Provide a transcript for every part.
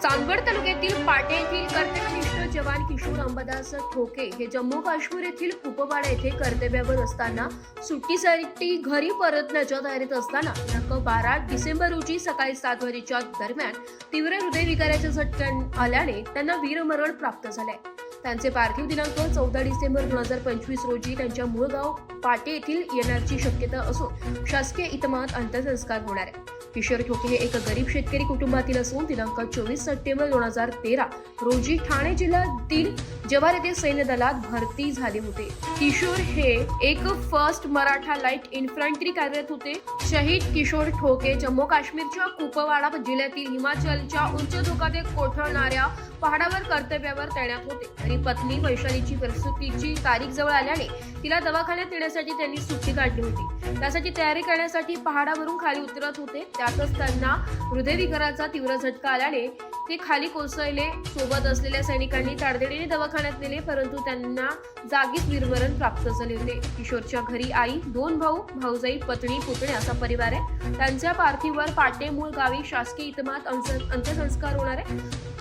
चांदवड तालुक्यातील पाटे येथील कर्तव्यनिष्ठ जवान किशोर अंबादास ठोके हे जम्मू काश्मीर येथील कुपवाडा येथे कर्तव्यावर असताना सुट्टीसाठी घरी परतण्याच्या तयारीत असताना दिनांक 12 डिसेंबर रोजी सकाळी 7 वाजेच्या दरम्यान तीव्र हृदयविकाराचा झटका आल्याने त्यांना वीरमरण प्राप्त झाले। त्यांचे पार्थिव दिनांक 14 डिसेंबर 2025 रोजी त्यांच्या मूळ गाव पाटे येथील येण्याची शक्यता असून शासकीय इतमामात अंत्यसंस्कार होणार आहे। किशोर ठोके हे एक गरीब शेतकरी कुटुंबातील असून दिनांक 24 सप्टेंबर 2013 रोजी ठाणे जिल्ह्यातील जव्हार येथे सैन्य दलात भरती झाले होते। किशोर हे एक फर्स्ट मराठा लाईट इन्फंट्री कार्यरत होते। शहीद किशोर ठोके जम्मू काश्मीरच्या कुपवाडा जिल्ह्यातील हिमाचलच्या उंच धोकाते कोसळणाऱ्या पहाडावर कर्तव्यावर तैनात होते। तरी पत्नी वैशालीची प्रसूतीची तारीख जवळ आल्याने तिला दवाखान्यात नेण्यासाठी त्यांनी सुट्टी काढली होती। त्यासाठी तयारी करण्यासाठी पहाडावरून खाली उतरत होते। त्यातच त्यांना हृदयविकाराचा तीव्र झटका आल्याने ते खाली कोसळले। सोबत असलेल्या सैनिकांनी तातडीने दवाखान्यात नेले, परंतु त्यांना जागीच वीरमरण प्राप्त झाले होते। किशोरच्या घरी आई, 2 भाऊ, भाऊजाई, पत्नी, पुतणे असा परिवार आहे। त्यांच्या पार्थिवावर पाटे मूळ गावी शासकीय इतमामात अंत्यसंस्कार होणार आहे।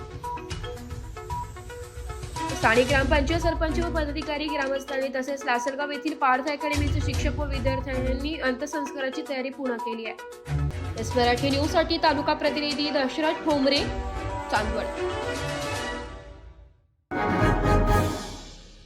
स्थानिक ग्रामपंचायत सरपंच व पदाधिकारी, ग्रामस्थांनी तसेच लासलगाव येथील पार्थ अकॅडमीचे शिक्षक व विद्यार्थ्यांनी अंत्यसंस्काराची तयारी पूर्ण केली आहे। एस मराठी न्यूज साठी तालुका प्रतिनिधी दशरथ ठोंबरे, चांदवड।